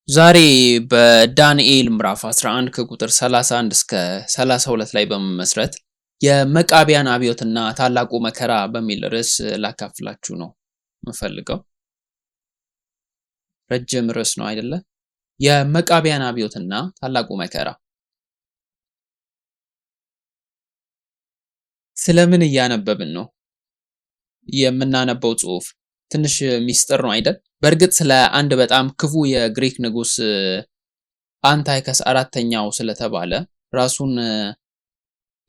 ዛሬ በዳንኤል ምዕራፍ 11 ከቁጥር 31 እስከ 32 ላይ በመመስረት የመቃቢያን አብዮትና ታላቁ መከራ በሚል ርዕስ ላካፍላችሁ ነው የምፈልገው። ረጅም ርዕስ ነው አይደለ? የመቃቢያን አብዮትና ታላቁ መከራ። ስለምን እያነበብን ነው? የምናነበው ጽሑፍ ትንሽ ሚስጥር ነው አይደል? በእርግጥ ስለ አንድ በጣም ክፉ የግሪክ ንጉስ አንታይከስ አራተኛው ስለተባለ ራሱን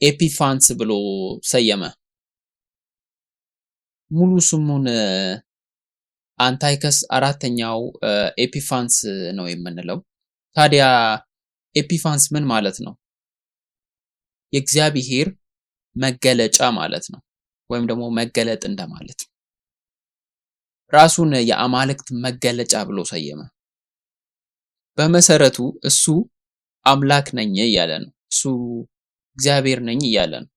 ኤፒፋንስ ብሎ ሰየመ። ሙሉ ስሙን አንታይከስ አራተኛው ኤፒፋንስ ነው የምንለው። ታዲያ ኤፒፋንስ ምን ማለት ነው? የእግዚአብሔር መገለጫ ማለት ነው፣ ወይም ደግሞ መገለጥ እንደማለት። ራሱን የአማልክት መገለጫ ብሎ ሰየመ። በመሰረቱ እሱ አምላክ ነኝ እያለ ነው። እሱ እግዚአብሔር ነኝ እያለ ነው።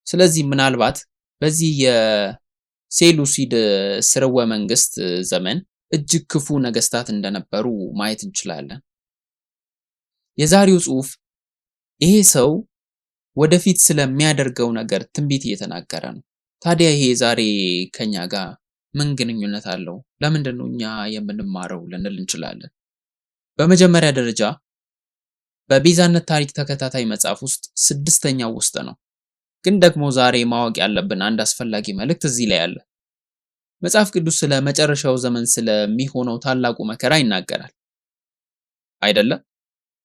ስለዚህ ምናልባት በዚህ የሴሉሲድ ስርወ መንግስት ዘመን እጅግ ክፉ ነገስታት እንደነበሩ ማየት እንችላለን። የዛሬው ጽሑፍ ይሄ ሰው ወደፊት ስለሚያደርገው ነገር ትንቢት እየተናገረ ነው። ታዲያ ይሄ ዛሬ ከኛ ጋር ምን ግንኙነት አለው? ለምንድን ነው እኛ የምንማረው ልንል እንችላለን። በመጀመሪያ ደረጃ በቤዛነት ታሪክ ተከታታይ መጽሐፍ ውስጥ ስድስተኛው ውስጥ ነው። ግን ደግሞ ዛሬ ማወቅ ያለብን አንድ አስፈላጊ መልእክት እዚህ ላይ አለ። መጽሐፍ ቅዱስ ስለ መጨረሻው ዘመን ስለሚሆነው ታላቁ መከራ ይናገራል አይደለም?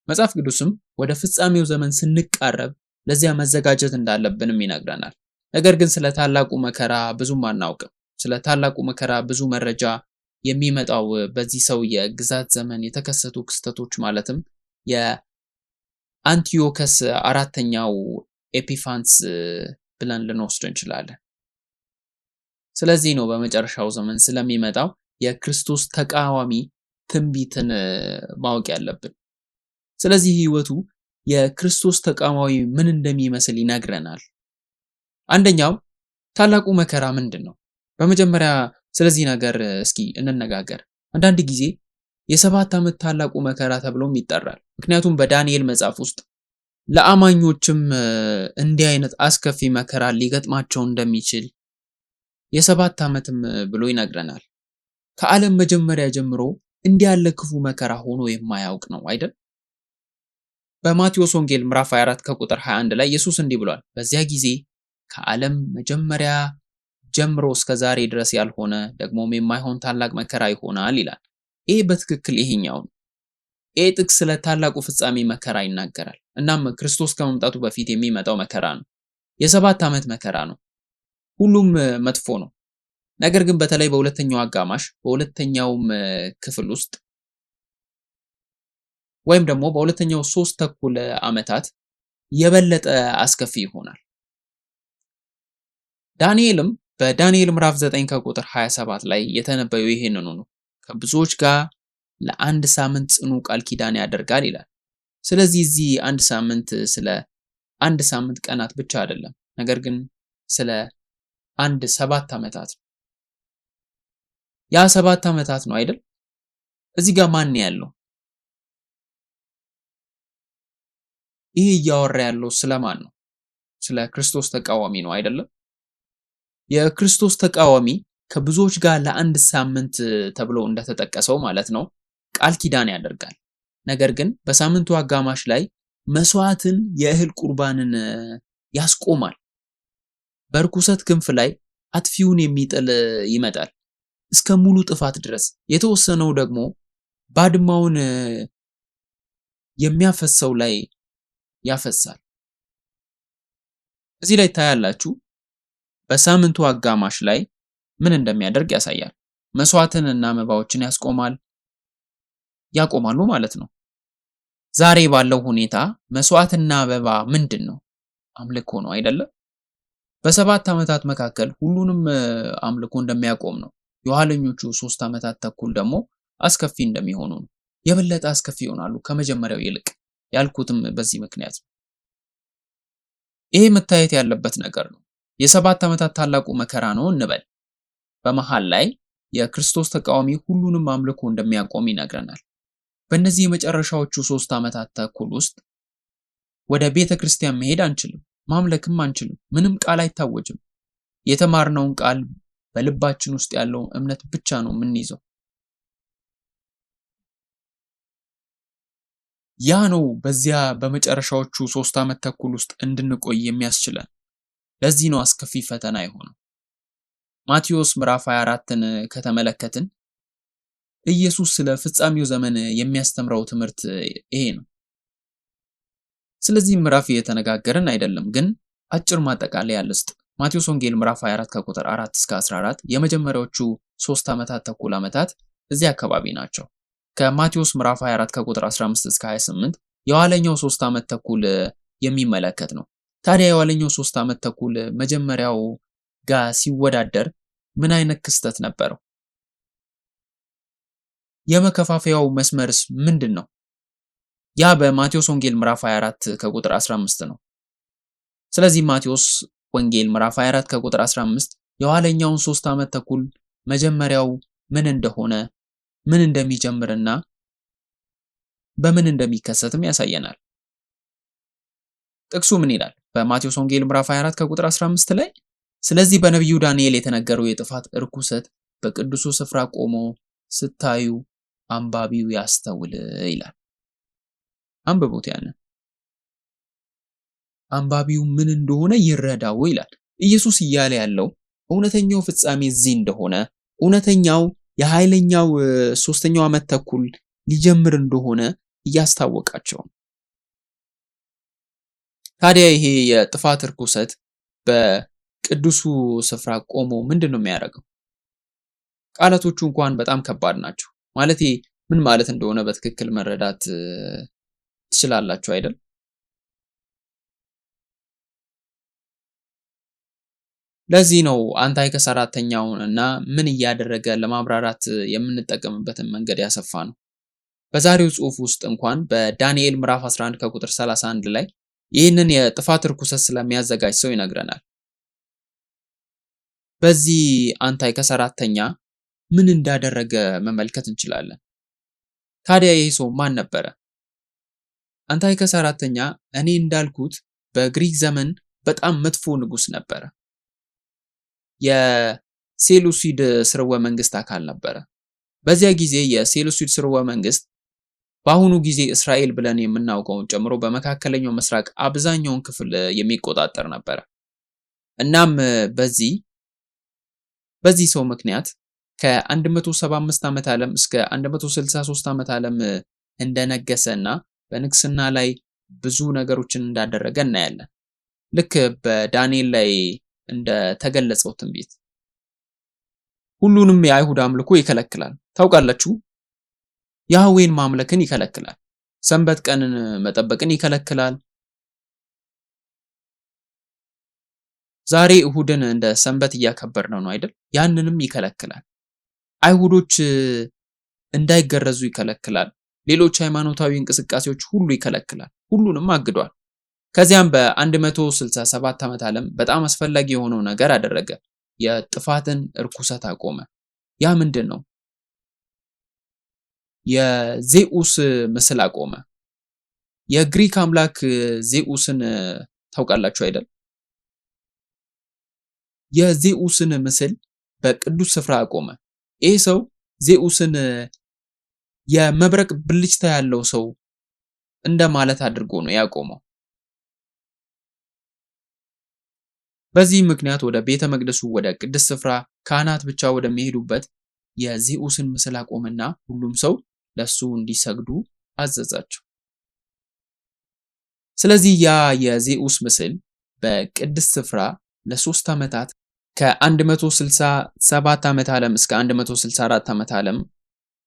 መጽሐፍ ቅዱስም ወደ ፍጻሜው ዘመን ስንቃረብ ለዚያ መዘጋጀት እንዳለብንም ይነግረናል። ነገር ግን ስለ ታላቁ መከራ ብዙም አናውቅም። ስለ ታላቁ መከራ ብዙ መረጃ የሚመጣው በዚህ ሰው የግዛት ዘመን የተከሰቱ ክስተቶች ማለትም የአንቲዮከስ አራተኛው ኤፒፋንስ ብለን ልንወስድ እንችላለን። ስለዚህ ነው በመጨረሻው ዘመን ስለሚመጣው የክርስቶስ ተቃዋሚ ትንቢትን ማወቅ ያለብን። ስለዚህ ህይወቱ የክርስቶስ ተቃዋሚ ምን እንደሚመስል ይነግረናል። አንደኛው ታላቁ መከራ ምንድን ነው? በመጀመሪያ ስለዚህ ነገር እስኪ እንነጋገር። አንዳንድ ጊዜ የ7 ዓመት ታላቁ መከራ ተብሎም ይጠራል። ምክንያቱም በዳንኤል መጽሐፍ ውስጥ ለአማኞችም እንዲህ አይነት አስከፊ መከራ ሊገጥማቸው እንደሚችል የ7 ዓመትም ብሎ ይነግረናል። ከዓለም መጀመሪያ ጀምሮ እንዲህ ያለ ክፉ መከራ ሆኖ የማያውቅ ነው አይደል? በማቴዎስ ወንጌል ምዕራፍ 24 ከቁጥር 21 ላይ ኢየሱስ እንዲህ ብሏል፣ በዚያ ጊዜ ከዓለም መጀመሪያ ጀምሮ እስከ ዛሬ ድረስ ያልሆነ ደግሞም የማይሆን ታላቅ መከራ ይሆናል ይላል። ይሄ በትክክል ይሄኛው ነው። ይሄ ጥቅስ ስለ ታላቁ ፍጻሜ መከራ ይናገራል። እናም ክርስቶስ ከመምጣቱ በፊት የሚመጣው መከራ ነው። የ7 ዓመት መከራ ነው። ሁሉም መጥፎ ነው። ነገር ግን በተለይ በሁለተኛው አጋማሽ በሁለተኛውም ክፍል ውስጥ ወይም ደግሞ በሁለተኛው 3 ተኩል ዓመታት የበለጠ አስከፊ ይሆናል። ዳንኤልም በዳንኤል ምዕራፍ 9 ከቁጥር 27 ላይ የተነበየው ይሄንኑ ነው። ከብዙዎች ጋር ለአንድ ሳምንት ጽኑ ቃል ኪዳን ያደርጋል ይላል። ስለዚህ እዚህ አንድ ሳምንት ስለ አንድ ሳምንት ቀናት ብቻ አይደለም፣ ነገር ግን ስለ አንድ 7 ዓመታት ነው። ያ 7 ዓመታት ነው አይደል? እዚህ ጋር ማን ያለው? ይሄ እያወራ ያለው ስለማን ነው? ስለ ክርስቶስ ተቃዋሚ ነው አይደለም? የክርስቶስ ተቃዋሚ ከብዙዎች ጋር ለአንድ ሳምንት ተብሎ እንደተጠቀሰው ማለት ነው ቃል ኪዳን ያደርጋል። ነገር ግን በሳምንቱ አጋማሽ ላይ መስዋዕትን፣ የእህል ቁርባንን ያስቆማል። በርኩሰት ክንፍ ላይ አጥፊውን የሚጥል ይመጣል እስከ ሙሉ ጥፋት ድረስ። የተወሰነው ደግሞ ባድማውን የሚያፈሰው ላይ ያፈሳል። እዚህ ላይ ታያላችሁ በሳምንቱ አጋማሽ ላይ ምን እንደሚያደርግ ያሳያል። መስዋዕትን እና መባዎችን ያቆማሉ ማለት ነው። ዛሬ ባለው ሁኔታ መስዋዕትና መባ ምንድን ነው? አምልኮ ነው አይደለም? በ7 ዓመታት መካከል ሁሉንም አምልኮ እንደሚያቆም ነው። የኋለኞቹ 3 ዓመታት ተኩል ደግሞ አስከፊ እንደሚሆኑ ነው። የበለጠ አስከፊ ይሆናሉ ከመጀመሪያው ይልቅ። ያልኩትም በዚህ ምክንያት ነው። ይሄ መታየት ያለበት ነገር ነው። የ7 ዓመታት ታላቁ መከራ ነው እንበል። በመሃል ላይ የክርስቶስ ተቃዋሚ ሁሉንም አምልኮ እንደሚያቆም ይነግረናል። በእነዚህ የመጨረሻዎቹ 3 ዓመታት ተኩል ውስጥ ወደ ቤተ ክርስቲያን መሄድ አንችልም፣ ማምለክም አንችልም። ምንም ቃል አይታወጅም። የተማርነውን ቃል በልባችን ውስጥ ያለውን እምነት ብቻ ነው የምንይዘው። ያ ነው በዚያ በመጨረሻዎቹ 3 ዓመት ተኩል ውስጥ እንድንቆይ የሚያስችለን። ለዚህ ነው አስከፊ ፈተና የሆነው። ማቴዎስ ምዕራፍ 24ን ከተመለከትን ኢየሱስ ስለ ፍጻሜው ዘመን የሚያስተምረው ትምህርት ይሄ ነው። ስለዚህ ምዕራፍ እየተነጋገርን አይደለም፣ ግን አጭር ማጠቃለያ ልስጥ። ማቴዎስ ወንጌል ምዕራፍ 24 ከቁጥር 4 እስከ 14 የመጀመሪያዎቹ 3 ዓመታት ተኩል ዓመታት እዚህ አካባቢ ናቸው። ከማቴዎስ ምዕራፍ 24 ከቁጥር 15 እስከ 28 የኋለኛው 3 ዓመት ተኩል የሚመለከት ነው። ታዲያ የኋለኛው 3 ዓመት ተኩል መጀመሪያው ጋር ሲወዳደር ምን አይነት ክስተት ነበረው? የመከፋፈያው መስመርስ ምንድን ነው? ያ በማቴዎስ ወንጌል ምዕራፍ 24 ከቁጥር 15 ነው። ስለዚህ ማቴዎስ ወንጌል ምዕራፍ 24 ከቁጥር 15 የኋለኛውን 3 ዓመት ተኩል መጀመሪያው ምን እንደሆነ ምን እንደሚጀምርና በምን እንደሚከሰትም ያሳየናል። ጥቅሱ ምን ይላል? በማቴዎስ ወንጌል ምዕራፍ 24 ከቁጥር 15 ላይ ስለዚህ በነቢዩ ዳንኤል የተነገረው የጥፋት እርኩሰት በቅዱሱ ስፍራ ቆሞ ስታዩ አንባቢው ያስተውል ይላል። አንብቡት። ያንን አንባቢው ምን እንደሆነ ይረዳው ይላል። ኢየሱስ እያለ ያለው እውነተኛው ፍጻሜ እዚህ እንደሆነ፣ እውነተኛው የኃይለኛው 3ኛው ዓመት ተኩል ሊጀምር እንደሆነ እያስታወቃቸው። ታዲያ ይሄ የጥፋት እርኩሰት በቅዱሱ ስፍራ ቆሞ ምንድን ነው የሚያደርገው? ቃላቶቹ እንኳን በጣም ከባድ ናቸው። ማለቴ ምን ማለት እንደሆነ በትክክል መረዳት ትችላላችሁ አይደል? ለዚህ ነው አንታይከስ አራተኛውን እና ምን እያደረገ ለማብራራት የምንጠቀምበትን መንገድ ያሰፋ ነው። በዛሬው ጽሑፍ ውስጥ እንኳን በዳንኤል ምዕራፍ 11 ከቁጥር 31 ላይ ይህንን የጥፋት ርኩሰት ስለሚያዘጋጅ ሰው ይነግረናል። በዚህ አንታይከስ አራተኛ ምን እንዳደረገ መመልከት እንችላለን። ታዲያ ይህ ሰው ማን ነበረ? አንታይከስ አራተኛ እኔ እንዳልኩት በግሪክ ዘመን በጣም መጥፎ ንጉስ ነበረ። የሴሉሲድ ስርወ መንግስት አካል ነበረ። በዚያ ጊዜ የሴሉሲድ ስርወ መንግስት በአሁኑ ጊዜ እስራኤል ብለን የምናውቀውን ጨምሮ በመካከለኛው ምስራቅ አብዛኛውን ክፍል የሚቆጣጠር ነበረ። እናም በዚህ ሰው ምክንያት ከ175 ዓመት ዓለም እስከ 163 ዓመት ዓለም እንደነገሰና በንግስና ላይ ብዙ ነገሮችን እንዳደረገ እናያለን። ልክ በዳንኤል ላይ እንደተገለጸው ትንቢት ሁሉንም የአይሁድ አምልኮ ይከለክላል። ታውቃላችሁ፣ ያህዌን ማምለክን ይከለክላል። ሰንበት ቀንን መጠበቅን ይከለክላል። ዛሬ እሁድን እንደ ሰንበት እያከበርን ነው አይደል? ያንንም ይከለክላል። አይሁዶች እንዳይገረዙ ይከለክላል። ሌሎች ሃይማኖታዊ እንቅስቃሴዎች ሁሉ ይከለክላል። ሁሉንም አግዷል። ከዚያም በ167 ዓመት ዓለም በጣም አስፈላጊ የሆነው ነገር አደረገ። የጥፋትን እርኩሰት አቆመ። ያ ምንድን ነው? የዜኡስ ምስል አቆመ። የግሪክ አምላክ ዜኡስን ታውቃላችሁ አይደል? የዜኡስን ምስል በቅዱስ ስፍራ አቆመ። ይህ ሰው ዜኡስን የመብረቅ ብልጭታ ያለው ሰው እንደማለት አድርጎ ነው ያቆመው። በዚህ ምክንያት ወደ ቤተ መቅደሱ ወደ ቅዱስ ስፍራ ካህናት ብቻ ወደሚሄዱበት የዜኡስን ምስል አቆመና ሁሉም ሰው ለሱ እንዲሰግዱ አዘዛቸው። ስለዚህ ያ የዜኡስ ምስል በቅዱስ ስፍራ ለ3 ዓመታት ከ167 ዓመት ዓለም እስከ 164 ዓመት ዓለም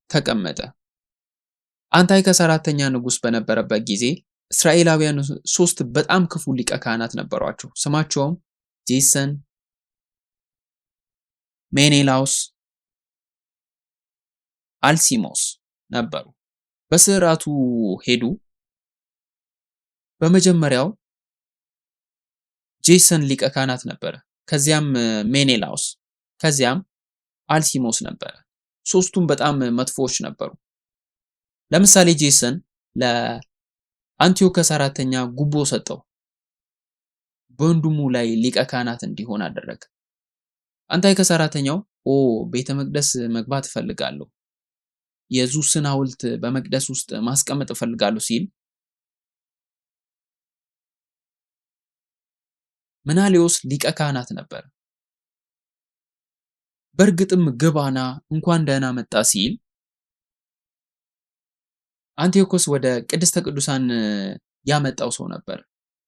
ተቀመጠ። አንታይከስ አራተኛ ንጉስ በነበረበት ጊዜ እስራኤላውያን 3 በጣም ክፉ ሊቀ ካህናት ነበሯቸው። ስማቸውም ጄሰን፣ ሜኔላውስ፣ አልሲሞስ ነበሩ። በስርዓቱ ሄዱ። በመጀመሪያው ጄሰን ሊቀ ካህናት ነበረ። ከዚያም ሜኔላውስ፣ ከዚያም አልሲሞስ ነበረ። ሶስቱም በጣም መጥፎዎች ነበሩ። ለምሳሌ ጄሰን ለአንቲዮከስ አራተኛ ጉቦ ሰጠው። በወንድሙ ላይ ሊቀ ካህናት እንዲሆን አደረገ። አንቲዮከስ አራተኛው ቤተ መቅደስ መግባት እፈልጋለሁ፣ የዙስን ሐውልት በመቅደስ ውስጥ ማስቀመጥ እፈልጋለሁ ሲል መናሊዮስ ሊቀ ካህናት ነበር። በእርግጥም ግባና እንኳን ደህና መጣ ሲል አንቲዮኮስ ወደ ቅድስተ ቅዱሳን ያመጣው ሰው ነበር።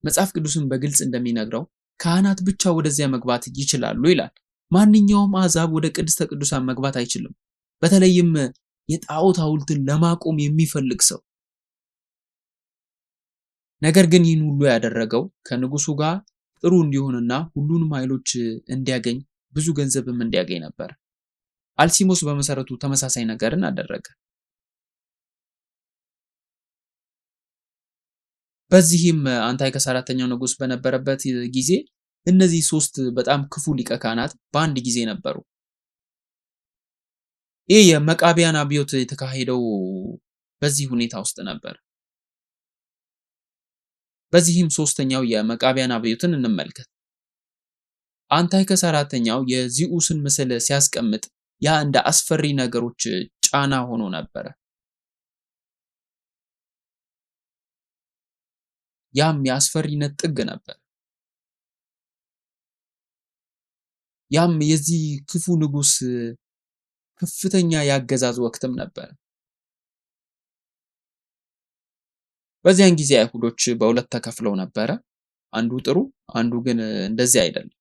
መጽሐፍ ቅዱስን በግልጽ እንደሚነግረው ካህናት ብቻ ወደዚያ መግባት ይችላሉ ይላል። ማንኛውም አሕዛብ ወደ ቅድስተ ቅዱሳን መግባት አይችልም። በተለይም የጣዖት ሐውልትን ለማቆም የሚፈልግ ሰው። ነገር ግን ይህን ሁሉ ያደረገው ከንጉሱ ጋር ጥሩ እንዲሆንና ሁሉንም ኃይሎች እንዲያገኝ ብዙ ገንዘብም እንዲያገኝ ነበር። አልሲሞስ በመሰረቱ ተመሳሳይ ነገርን አደረገ። በዚህም አንቲዮከስ አራተኛው ንጉስ በነበረበት ጊዜ እነዚህ ሶስት በጣም ክፉ ሊቀ ካህናት በአንድ ጊዜ ነበሩ። ይህ የመቃቢያን አብዮት የተካሄደው በዚህ ሁኔታ ውስጥ ነበር። በዚህም ሶስተኛው የመቃቢያን አብዮትን እንመልከት። አንቲዮከስ አራተኛው የዚኡስን ምስል ሲያስቀምጥ ያ እንደ አስፈሪ ነገሮች ጫና ሆኖ ነበር። ያም የአስፈሪነት ጥግ ነበር። ያም የዚህ ክፉ ንጉስ ከፍተኛ ያገዛዝ ወቅትም ነበር። በዚያን ጊዜ አይሁዶች በሁለት ተከፍለው ነበረ። አንዱ ጥሩ፣ አንዱ ግን እንደዚህ አይደለም።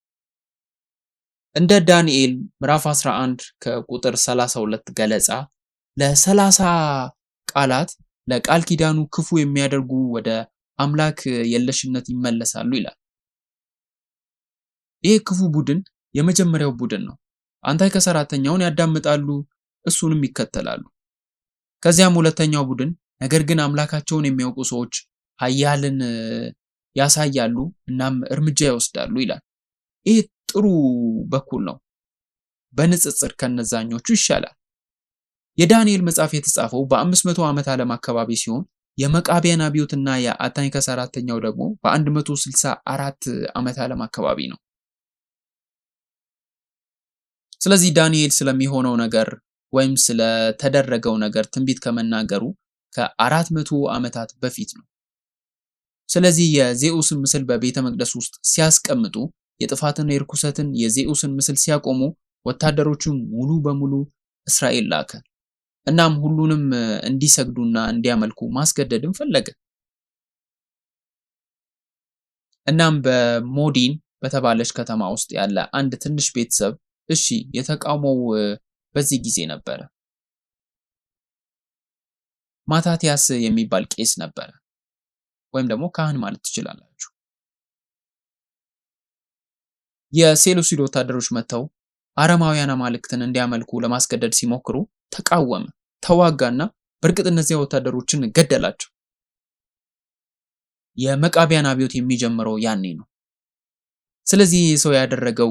እንደ ዳንኤል ምዕራፍ 11 ከቁጥር 32 ገለጻ ለ30 ቃላት ለቃል ኪዳኑ ክፉ የሚያደርጉ ወደ አምላክ የለሽነት ይመለሳሉ ይላል። ይህ ክፉ ቡድን የመጀመሪያው ቡድን ነው። አንቲዮከስ አራተኛውን ያዳምጣሉ፣ እሱንም ይከተላሉ። ከዚያም ሁለተኛው ቡድን ነገር ግን አምላካቸውን የሚያውቁ ሰዎች ኃያልን ያሳያሉ እናም እርምጃ ይወስዳሉ ይላል። ይህ ጥሩ በኩል ነው። በንጽጽር ከነዛኞቹ ይሻላል። የዳንኤል መጽሐፍ የተጻፈው በ500 ዓመት ዓለም አካባቢ ሲሆን የመቃቢያን አብዮትና የአንቲዮከስ አራተኛው ደግሞ በ164 ዓመት ዓለም አካባቢ ነው። ስለዚህ ዳንኤል ስለሚሆነው ነገር ወይም ስለተደረገው ነገር ትንቢት ከመናገሩ ከ400 ዓመታት በፊት ነው። ስለዚህ የዜኡስን ምስል በቤተ መቅደስ ውስጥ ሲያስቀምጡ የጥፋትን የርኩሰትን የዜኡስን ምስል ሲያቆሙ ወታደሮቹን ሙሉ በሙሉ እስራኤል ላከ። እናም ሁሉንም እንዲሰግዱና እንዲያመልኩ ማስገደድም ፈለገ። እናም በሞዲን በተባለች ከተማ ውስጥ ያለ አንድ ትንሽ ቤተሰብ እሺ የተቃውሞው በዚህ ጊዜ ነበረ። ማታቲያስ የሚባል ቄስ ነበረ፣ ወይም ደግሞ ካህን ማለት ትችላላችሁ። የሴሉሲድ ወታደሮች መጥተው አረማውያን አማልክትን እንዲያመልኩ ለማስገደድ ሲሞክሩ ተቃወመ፣ ተዋጋና በእርግጥ እነዚያ ወታደሮችን ገደላቸው። የመቃቢያን አብዮት የሚጀምረው ያኔ ነው። ስለዚህ ሰው ያደረገው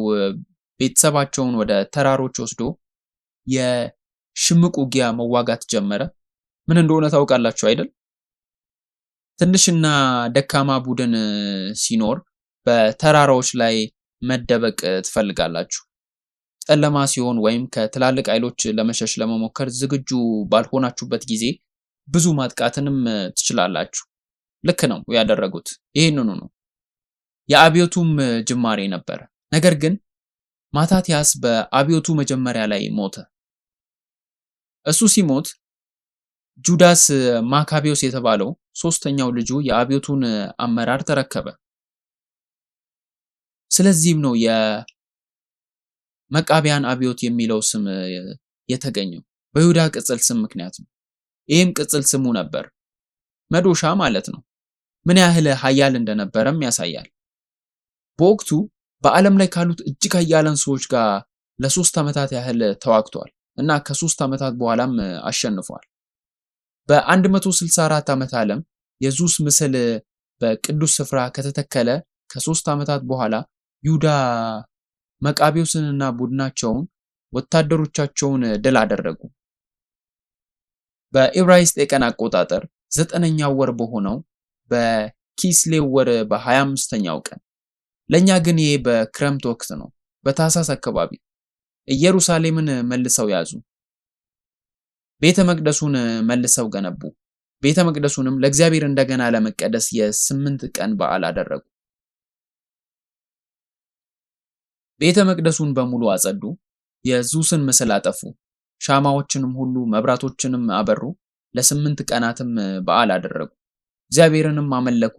ቤተሰባቸውን ወደ ተራሮች ወስዶ የሽምቅ ውጊያ መዋጋት ጀመረ። ምን እንደሆነ ታውቃላችሁ አይደል? ትንሽና ደካማ ቡድን ሲኖር በተራራዎች ላይ መደበቅ ትፈልጋላችሁ። ጨለማ ሲሆን ወይም ከትላልቅ ኃይሎች ለመሸሽ ለመሞከር ዝግጁ ባልሆናችሁበት ጊዜ ብዙ ማጥቃትንም ትችላላችሁ። ልክ ነው ያደረጉት፣ ይህንኑ ነው። የአብዮቱም ጅማሬ ነበር። ነገር ግን ማታቲያስ በአብዮቱ መጀመሪያ ላይ ሞተ። እሱ ሲሞት ጁዳስ ማካቤዎስ የተባለው ሶስተኛው ልጁ የአብዮቱን አመራር ተረከበ። ስለዚህም ነው የመቃቢያን አብዮት የሚለው ስም የተገኘው በይሁዳ ቅጽል ስም ምክንያት ነው። ይህም ቅጽል ስሙ ነበር፣ መዶሻ ማለት ነው። ምን ያህል ኃያል እንደነበረም ያሳያል። በወቅቱ በዓለም ላይ ካሉት እጅግ ኃያላን ሰዎች ጋር ለ3 ዓመታት ያህል ተዋግቷል እና ከ3 ዓመታት በኋላም አሸንፏል። በ164 ዓመት ዓለም የዙስ ምስል በቅዱስ ስፍራ ከተተከለ ከ3 ዓመታት በኋላ ይሁዳ መቃቢዎስንና ቡድናቸውን ወታደሮቻቸውን ድል አደረጉ። በዕብራይስጥ የቀን አቆጣጠር 9ኛው ወር በሆነው በኪስሌው ወር በ25ኛው ቀን፣ ለኛ ግን ይሄ በክረምት ወቅት ነው። በታህሳስ አካባቢ ኢየሩሳሌምን መልሰው ያዙ። ቤተ መቅደሱን መልሰው ገነቡ። ቤተ መቅደሱንም ለእግዚአብሔር እንደገና ለመቀደስ የ8 ቀን በዓል አደረጉ። ቤተ መቅደሱን በሙሉ አጸዱ። የዙስን ምስል አጠፉ። ሻማዎችንም ሁሉ መብራቶችንም አበሩ። ለ8 ቀናትም በዓል አደረጉ። እግዚአብሔርንም አመለኩ።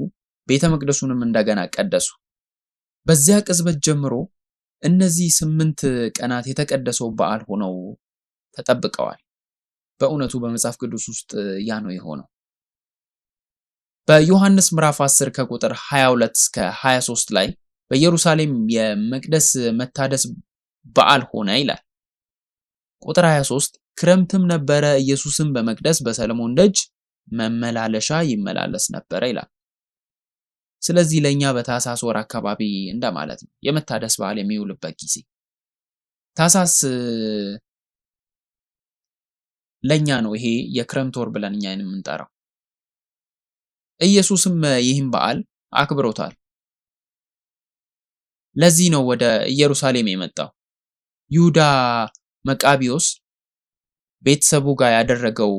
ቤተ መቅደሱንም እንደገና ቀደሱ። በዚያ ቅጽበት ጀምሮ እነዚህ 8 ቀናት የተቀደሰው በዓል ሆነው ተጠብቀዋል። በእውነቱ በመጽሐፍ ቅዱስ ውስጥ ያ ነው የሆነው። በዮሐንስ ምዕራፍ 10 ከቁጥር 22 እስከ 23 ላይ በኢየሩሳሌም የመቅደስ መታደስ በዓል ሆነ ይላል። ቁጥር 23 ክረምትም ነበረ፣ ኢየሱስም በመቅደስ በሰለሞን ደጅ መመላለሻ ይመላለስ ነበረ ይላል። ስለዚህ ለኛ በታህሳስ ወር አካባቢ እንደማለት ነው የመታደስ በዓል የሚውልበት ጊዜ። ታህሳስ ለኛ ነው ይሄ የክረምት ወር ብለን እኛ የምንጠራው። ኢየሱስም ይህን በዓል አክብሮታል። ለዚህ ነው ወደ ኢየሩሳሌም የመጣው። ይሁዳ መቃቢዮስ ቤተሰቡ ጋር ያደረገው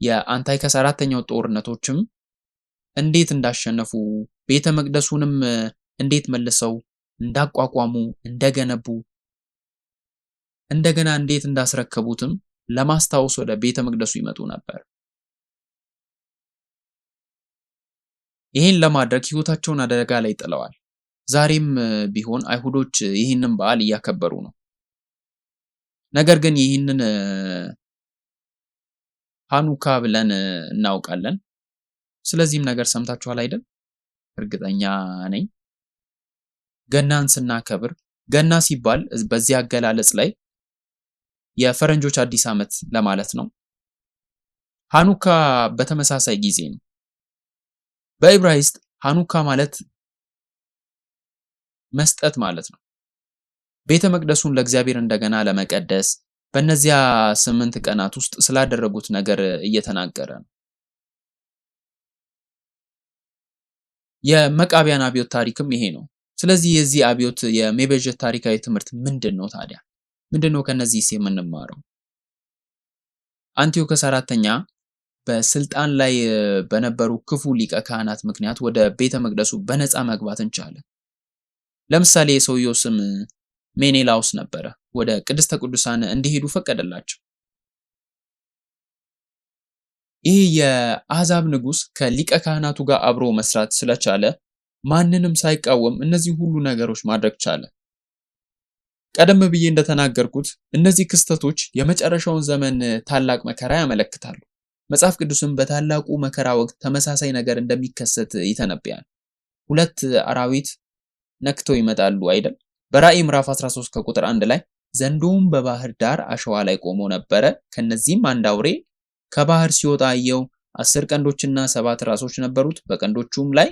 የአንታይከስ 4ኛው ጦርነቶችም እንዴት እንዳሸነፉ ቤተ መቅደሱንም እንዴት መልሰው እንዳቋቋሙ እንደገነቡ እንደገና እንዴት እንዳስረከቡትም ለማስታወስ ወደ ቤተ መቅደሱ ይመጡ ነበር። ይህን ለማድረግ ሕይወታቸውን አደጋ ላይ ጥለዋል። ዛሬም ቢሆን አይሁዶች ይህንን በዓል እያከበሩ ነው። ነገር ግን ይህንን ሃኑካ ብለን እናውቃለን። ስለዚህም ነገር ሰምታችኋል አይደል? እርግጠኛ ነኝ። ገናን ስናከብር ገና ሲባል በዚህ አገላለጽ ላይ የፈረንጆች አዲስ ዓመት ለማለት ነው። ሃኑካ በተመሳሳይ ጊዜ ነው። በዕብራይስጥ ሃኑካ ማለት መስጠት ማለት ነው። ቤተ መቅደሱን ለእግዚአብሔር እንደገና ለመቀደስ በእነዚያ 8 ቀናት ውስጥ ስላደረጉት ነገር እየተናገረ ነው። የመቃቢያን አብዮት ታሪክም ይሄ ነው። ስለዚህ የዚህ አብዮት የመቤዠት ታሪካዊ ትምህርት ምንድን ነው ታዲያ? ምንድን ነው ከነዚህስ የምንማረው? አንቲዮከስ 4ኛ በስልጣን ላይ በነበሩ ክፉ ሊቀ ካህናት ምክንያት ወደ ቤተ መቅደሱ በነፃ መግባት እንቻለ። ለምሳሌ የሰውየው ስም ሜኔላውስ ነበረ። ወደ ቅድስተ ቅዱሳን እንዲሄዱ ፈቀደላቸው። ይህ የአሕዛብ ንጉሥ ከሊቀ ካህናቱ ጋር አብሮ መስራት ስለቻለ ማንንም ሳይቃወም እነዚህ ሁሉ ነገሮች ማድረግ ቻለ። ቀደም ብዬ እንደተናገርኩት እነዚህ ክስተቶች የመጨረሻውን ዘመን ታላቅ መከራ ያመለክታሉ። መጽሐፍ ቅዱስም በታላቁ መከራ ወቅት ተመሳሳይ ነገር እንደሚከሰት ይተነብያል። 2 አራዊት ነክተው ይመጣሉ አይደል? በራእይ ምዕራፍ 13 ከቁጥር 1 ላይ ዘንዶውም በባህር ዳር አሸዋ ላይ ቆሞ ነበረ፣ ከነዚህም አንድ አውሬ ከባህር ሲወጣ አየው። 10 ቀንዶችና 7 ራሶች ነበሩት፣ በቀንዶቹም ላይ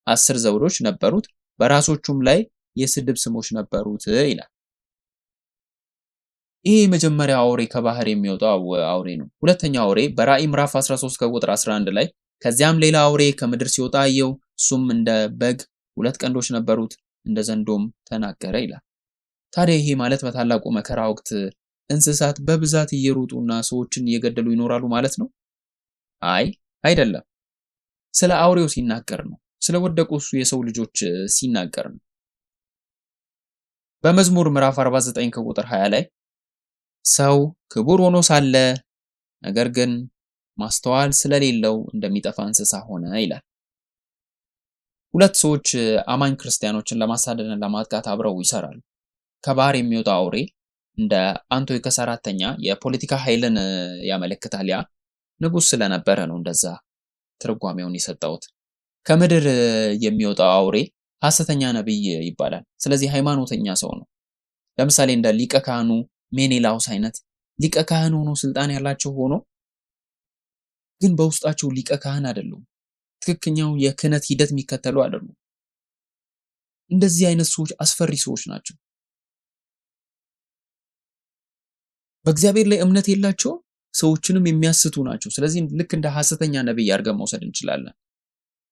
10 ዘውዶች ነበሩት፣ በራሶቹም ላይ የስድብ ስሞች ነበሩት ይላል። ይህ የመጀመሪያው አውሬ ከባህር የሚወጣው አውሬ ነው። ሁለተኛው አውሬ በራእይ ምዕራፍ 13 ከቁጥር 11 ላይ ከዚያም ሌላ አውሬ ከምድር ሲወጣ አየው፣ እሱም እንደ በግ 2 ቀንዶች ነበሩት፣ እንደ ዘንዶም ተናገረ ይላል። ታዲያ ይሄ ማለት በታላቁ መከራ ወቅት እንስሳት በብዛት እየሮጡና ሰዎችን እየገደሉ ይኖራሉ ማለት ነው? አይ አይደለም። ስለ አውሬው ሲናገር ነው። ስለ ወደቁ የሰው ልጆች ሲናገር ነው። በመዝሙር ምዕራፍ 49 ከቁጥር 20 ላይ ሰው ክቡር ሆኖ ሳለ ነገር ግን ማስተዋል ስለሌለው እንደሚጠፋ እንስሳ ሆነ ይላል። 2 ሰዎች አማኝ ክርስቲያኖችን ለማሳደድና ለማጥቃት አብረው ይሰራሉ። ከባህር የሚወጣው አውሬ እንደ አንቲዮከስ 4ኛ የፖለቲካ ኃይልን ያመለክታል። ያ ንጉሥ ስለነበረ ነው እንደዛ ትርጓሜውን የሰጠሁት። ከምድር የሚወጣው አውሬ ሐሰተኛ ነብይ ይባላል። ስለዚህ ሃይማኖተኛ ሰው ነው። ለምሳሌ እንደ ሊቀ ካህኑ ሜኔላውስ አይነት ሊቀ ካህን ሆኖ ስልጣን ያላቸው ሆኖ ግን በውስጣቸው ሊቀ ካህን አይደሉም። ትክክለኛው የክህነት ሂደት የሚከተሉ አይደሉም። እንደዚህ አይነት ሰዎች አስፈሪ ሰዎች ናቸው። በእግዚአብሔር ላይ እምነት የላቸውም፣ ሰዎችንም የሚያስቱ ናቸው። ስለዚህ ልክ እንደ ሐሰተኛ ነቢይ አድርገን መውሰድ እንችላለን።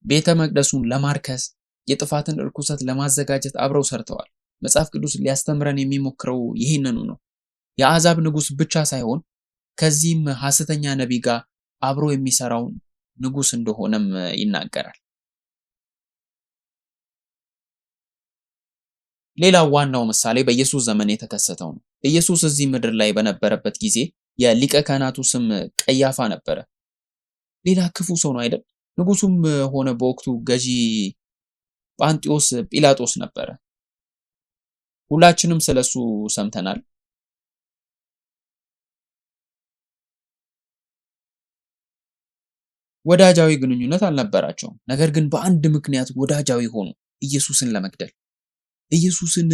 ቤተ መቅደሱን ለማርከስ የጥፋትን ርኩሰት ለማዘጋጀት አብረው ሰርተዋል። መጽሐፍ ቅዱስ ሊያስተምረን የሚሞክረው ይህንኑ ነው። የአሕዛብ ንጉሥ ብቻ ሳይሆን ከዚህም ሐሰተኛ ነቢይ ጋር አብሮ የሚሰራው ንጉሥ እንደሆነም ይናገራል። ሌላው ዋናው ምሳሌ በኢየሱስ ዘመን የተከሰተው ነው። ኢየሱስ እዚህ ምድር ላይ በነበረበት ጊዜ የሊቀ ካህናቱ ስም ቀያፋ ነበረ። ሌላ ክፉ ሰው ነው አይደል? ንጉሱም ሆነ በወቅቱ ገዢ ጳንጢዮስ ጲላጦስ ነበረ። ሁላችንም ስለሱ ሰምተናል። ወዳጃዊ ግንኙነት አልነበራቸውም። ነገር ግን በአንድ ምክንያት ወዳጃዊ ሆኑ፣ ኢየሱስን ለመግደል። ኢየሱስን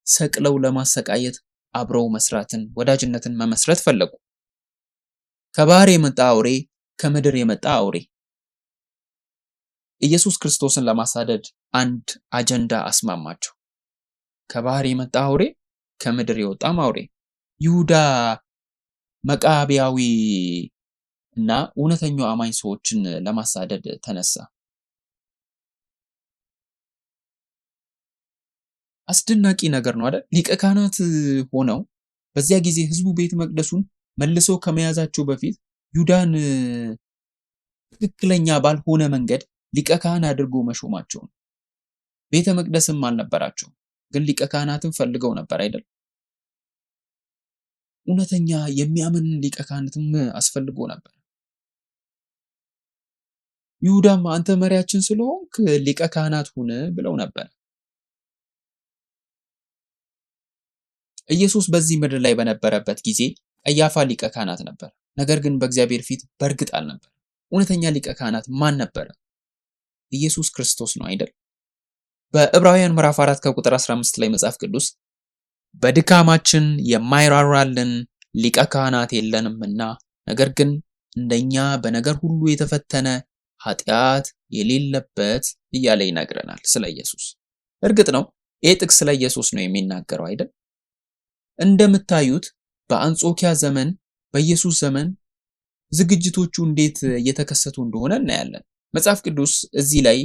ሰቅለው ለማሰቃየት አብረው መስራትን፣ ወዳጅነትን መመስረት ፈለጉ። ከባህር የመጣ አውሬ፣ ከምድር የመጣ አውሬ። ኢየሱስ ክርስቶስን ለማሳደድ አንድ አጀንዳ አስማማቸው። ከባህር የመጣ አውሬ፣ ከምድር የወጣም አውሬ። ይሁዳ መቃቢያዊ እና እውነተኛው አማኝ ሰዎችን ለማሳደድ ተነሳ። አስደናቂ ነገር ነው አይደል? ሊቀ ካህናት ሆነው በዚያ ጊዜ ህዝቡ ቤተ መቅደሱን መልሰው ከመያዛቸው በፊት ይሁዳን ትክክለኛ ባልሆነ መንገድ ሊቀ ካህን አድርጎ መሾማቸው ነው። ቤተ መቅደስም አልነበራቸው፣ ግን ሊቀ ካህናትን ፈልገው ነበር አይደል? እውነተኛ የሚያምን ሊቀ ካህናትም አስፈልጎ ነበር። ይሁዳም አንተ መሪያችን ስለሆንክ ሊቀ ካህናት ሁን ብለው ነበር። ኢየሱስ በዚህ ምድር ላይ በነበረበት ጊዜ ቀያፋ ሊቀ ካህናት ነበር። ነገር ግን በእግዚአብሔር ፊት በእርግጥ አልነበር። እውነተኛ ሊቀ ካህናት ማን ነበረ? ኢየሱስ ክርስቶስ ነው አይደል? በዕብራውያን ምዕራፍ 4 ከቁጥር 15 ላይ መጽሐፍ ቅዱስ በድካማችን የማይራራልን ሊቀ ካህናት የለንምና ነገር ግን እንደኛ በነገር ሁሉ የተፈተነ ኃጢአት የሌለበት እያለ ይነግረናል ስለ ኢየሱስ። እርግጥ ነው ይህ ጥቅስ ስለ ኢየሱስ ነው የሚናገረው አይደል? እንደምታዩት በአንጾኪያ ዘመን በኢየሱስ ዘመን ዝግጅቶቹ እንዴት እየተከሰቱ እንደሆነ እናያለን። መጽሐፍ ቅዱስ እዚህ ላይ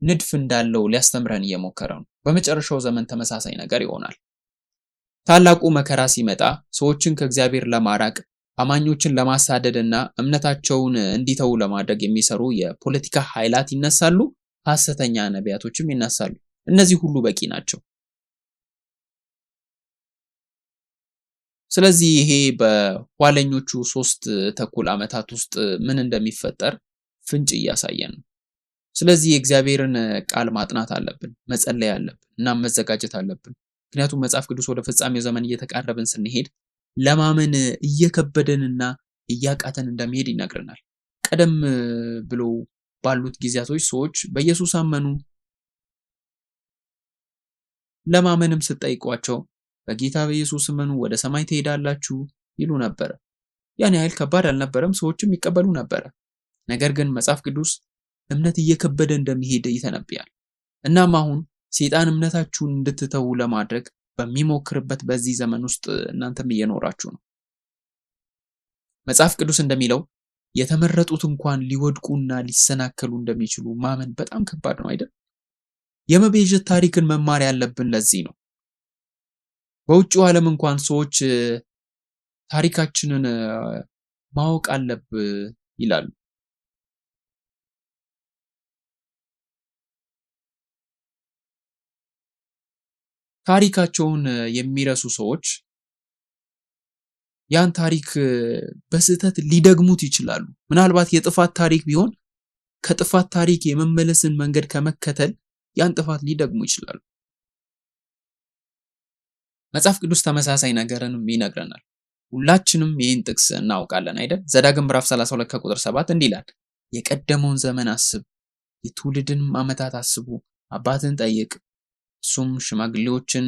ንድፍ እንዳለው ሊያስተምረን እየሞከረ ነው። በመጨረሻው ዘመን ተመሳሳይ ነገር ይሆናል። ታላቁ መከራ ሲመጣ ሰዎችን ከእግዚአብሔር ለማራቅ አማኞችን ለማሳደድ እና እምነታቸውን እንዲተዉ ለማድረግ የሚሰሩ የፖለቲካ ኃይላት ይነሳሉ፣ ሐሰተኛ ነቢያቶችም ይነሳሉ። እነዚህ ሁሉ በቂ ናቸው። ስለዚህ ይሄ በኋለኞቹ 3 ተኩል ዓመታት ውስጥ ምን እንደሚፈጠር ፍንጭ እያሳየን ነው። ስለዚህ የእግዚአብሔርን ቃል ማጥናት አለብን፣ መጸለይ አለብን እና መዘጋጀት አለብን። ምክንያቱም መጽሐፍ ቅዱስ ወደ ፍጻሜው ዘመን እየተቃረብን ስንሄድ ለማመን እየከበደንና እያቃተን እንደሚሄድ ይነግረናል። ቀደም ብሎ ባሉት ጊዜያቶች ሰዎች በኢየሱስ አመኑ። ለማመንም ስትጠይቋቸው በጌታ በኢየሱስ እመኑ ወደ ሰማይ ትሄዳላችሁ ይሉ ነበር። ያን ያህል ከባድ አልነበረም፣ ሰዎችም ይቀበሉ ነበር። ነገር ግን መጽሐፍ ቅዱስ እምነት እየከበደ እንደሚሄድ ይተነብያል። እናም አሁን ሰይጣን እምነታችሁን እንድትተዉ ለማድረግ በሚሞክርበት በዚህ ዘመን ውስጥ እናንተም እየኖራችሁ ነው። መጽሐፍ ቅዱስ እንደሚለው የተመረጡት እንኳን ሊወድቁና ሊሰናከሉ እንደሚችሉ ማመን በጣም ከባድ ነው አይደል? የመቤዠት ታሪክን መማር ያለብን ለዚህ ነው። በውጭው ዓለም እንኳን ሰዎች ታሪካችንን ማወቅ አለብን ይላሉ። ታሪካቸውን የሚረሱ ሰዎች ያን ታሪክ በስህተት ሊደግሙት ይችላሉ። ምናልባት የጥፋት ታሪክ ቢሆን ከጥፋት ታሪክ የመመለስን መንገድ ከመከተል ያን ጥፋት ሊደግሙ ይችላሉ። መጽሐፍ ቅዱስ ተመሳሳይ ነገርንም ይነግረናል። ሁላችንም ይህን ጥቅስ እናውቃለን አይደል? ዘዳግም ምዕራፍ 32 ከቁጥር 7 እንዲህ ይላል፣ የቀደመውን ዘመን አስብ፣ የትውልድንም ዓመታት አስቡ፣ አባትን ጠይቅ፣ እሱም ሽማግሌዎችን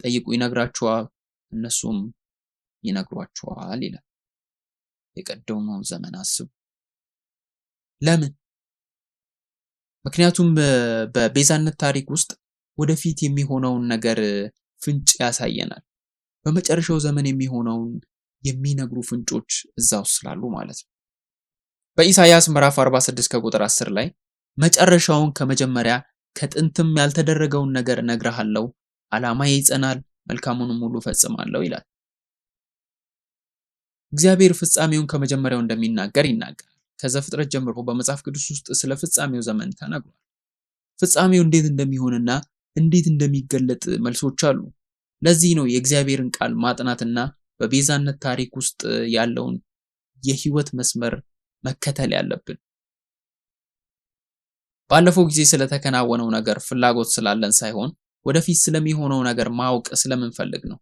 ጠይቁ ይነግራችኋል፣ እነሱም ይነግሯችኋል ይላል። የቀደመውን ዘመን አስቡ። ለምን? ምክንያቱም በቤዛነት ታሪክ ውስጥ ወደፊት የሚሆነውን ነገር ፍንጭ ያሳየናል። በመጨረሻው ዘመን የሚሆነውን የሚነግሩ ፍንጮች እዛው ስላሉ ማለት ነው። በኢሳይያስ ምዕራፍ 46 ከቁጥር 10 ላይ መጨረሻውን ከመጀመሪያ ከጥንትም ያልተደረገውን ነገር እነግርሃለሁ፣ ዓላማዬ ይጸናል፣ መልካሙንም ሁሉ እፈጽማለሁ ይላል። እግዚአብሔር ፍጻሜውን ከመጀመሪያው እንደሚናገር ይናገራል። ከዘፍጥረት ጀምሮ በመጽሐፍ ቅዱስ ውስጥ ስለ ፍጻሜው ዘመን ተነግሯል። ፍጻሜው እንዴት እንደሚሆንና እንዴት እንደሚገለጥ መልሶች አሉ። ለዚህ ነው የእግዚአብሔርን ቃል ማጥናትና በቤዛነት ታሪክ ውስጥ ያለውን የህይወት መስመር መከተል ያለብን። ባለፈው ጊዜ ስለተከናወነው ነገር ፍላጎት ስላለን ሳይሆን ወደፊት ስለሚሆነው ነገር ማወቅ ስለምንፈልግ ነው።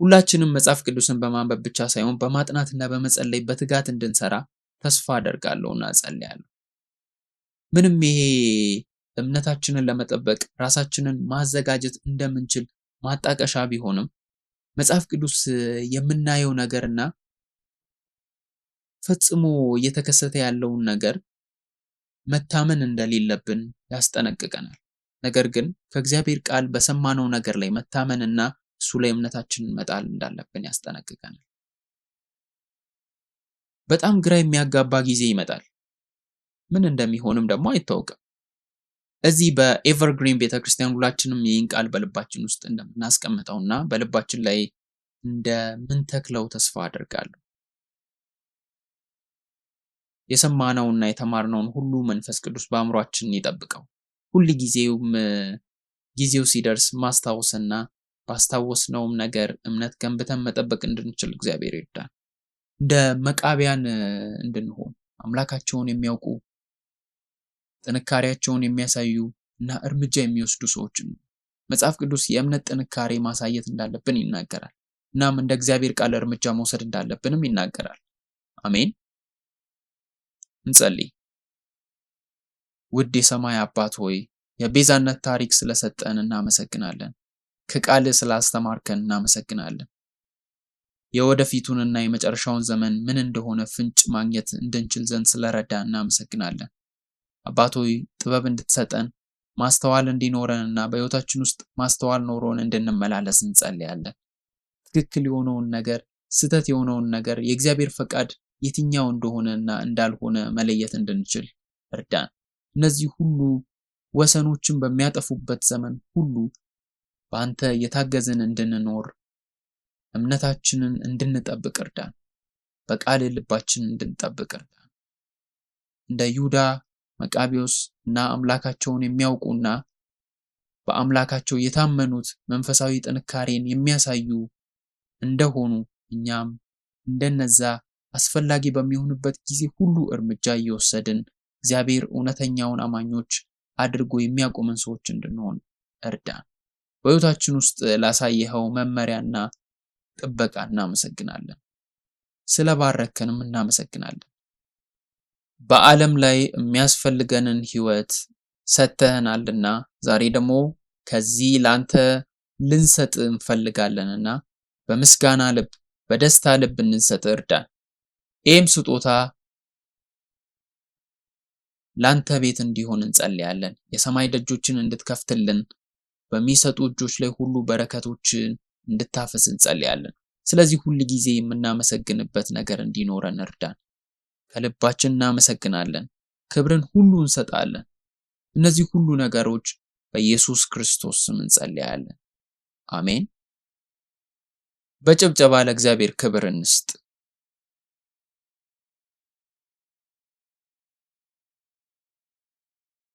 ሁላችንም መጽሐፍ ቅዱስን በማንበብ ብቻ ሳይሆን በማጥናትና በመጸለይ በትጋት እንድንሰራ ተስፋ አደርጋለሁና እጸልያለሁ። ምንም ይሄ እምነታችንን ለመጠበቅ ራሳችንን ማዘጋጀት እንደምንችል ማጣቀሻ ቢሆንም መጽሐፍ ቅዱስ የምናየው ነገርና ፈጽሞ እየተከሰተ ያለውን ነገር መታመን እንደሌለብን ያስጠነቅቀናል። ነገር ግን ከእግዚአብሔር ቃል በሰማነው ነገር ላይ መታመንና እሱ ላይ እምነታችንን መጣል እንዳለብን ያስጠነቅቀናል። በጣም ግራ የሚያጋባ ጊዜ ይመጣል። ምን እንደሚሆንም ደግሞ አይታወቅም። እዚህ በኤቨርግሪን ቤተክርስቲያን ሁላችንም ይህን ቃል በልባችን ውስጥ እንደምናስቀምጠውና በልባችን ላይ እንደምንተክለው ተስፋ አደርጋለሁ። የሰማነውና የተማርነውን ሁሉ መንፈስ ቅዱስ በአእምሯችን ይጠብቀው። ጊዜው ሲደርስ ማስታወስና ባስታወስነውም ነገር እምነት ገንብተን መጠበቅ እንድንችል እግዚአብሔር ይርዳን። እንደ መቃቢያን እንድንሆን አምላካቸውን የሚያውቁ ጥንካሬያቸውን የሚያሳዩ እና እርምጃ የሚወስዱ ሰዎችን ነው። መጽሐፍ ቅዱስ የእምነት ጥንካሬ ማሳየት እንዳለብን ይናገራል። እናም እንደ እግዚአብሔር ቃል እርምጃ መውሰድ እንዳለብንም ይናገራል። አሜን። እንጸልይ። ውድ የሰማይ አባት ሆይ የቤዛነት ታሪክ ስለሰጠን እናመሰግናለን። ከቃል ስላስተማርከን እናመሰግናለን። የወደፊቱንና የመጨረሻውን ዘመን ምን እንደሆነ ፍንጭ ማግኘት እንድንችል ዘንድ ስለረዳን እናመሰግናለን። አባት ሆይ ጥበብ እንድትሰጠን ማስተዋል እንዲኖረንና በሕይወታችን ውስጥ ማስተዋል ኖሮን እንድንመላለስ እንጸልያለን። ትክክል የሆነውን ነገር፣ ስህተት የሆነውን ነገር፣ የእግዚአብሔር ፈቃድ የትኛው እንደሆነና እንዳልሆነ መለየት እንድንችል እርዳን። እነዚህ ሁሉ ወሰኖችን በሚያጠፉበት ዘመን ሁሉ በአንተ የታገዝን እንድንኖር እምነታችንን እንድንጠብቅ እርዳን። በቃል ልባችንን እንድንጠብቅ እርዳን። እንደ ይሁዳ መቃቢዎስ እና አምላካቸውን የሚያውቁና በአምላካቸው የታመኑት መንፈሳዊ ጥንካሬን የሚያሳዩ እንደሆኑ እኛም እንደነዛ አስፈላጊ በሚሆንበት ጊዜ ሁሉ እርምጃ እየወሰድን እግዚአብሔር እውነተኛውን አማኞች አድርጎ የሚያቆመን ሰዎች እንድንሆን እርዳን። በሕይወታችን ውስጥ ላሳየኸው መመሪያና ጥበቃ እናመሰግናለን። ስለባረከንም እናመሰግናለን። በዓለም ላይ የሚያስፈልገንን ሕይወት ሰጥተህናልና ዛሬ ደግሞ ከዚህ ላንተ ልንሰጥ እንፈልጋለንና በምስጋና ልብ፣ በደስታ ልብ እንድንሰጥ እርዳን። ይህም ስጦታ ላንተ ቤት እንዲሆን እንጸልያለን። የሰማይ ደጆችን እንድትከፍትልን፣ በሚሰጡ እጆች ላይ ሁሉ በረከቶችን እንድታፈስ እንጸልያለን። ስለዚህ ሁል ጊዜ የምናመሰግንበት ነገር እንዲኖረን እርዳን። ከልባችን እናመሰግናለን። ክብርን ሁሉ እንሰጣለን። እነዚህ ሁሉ ነገሮች በኢየሱስ ክርስቶስ ስም እንጸልያለን። አሜን። በጭብጨባ ለእግዚአብሔር ክብር እንስጥ።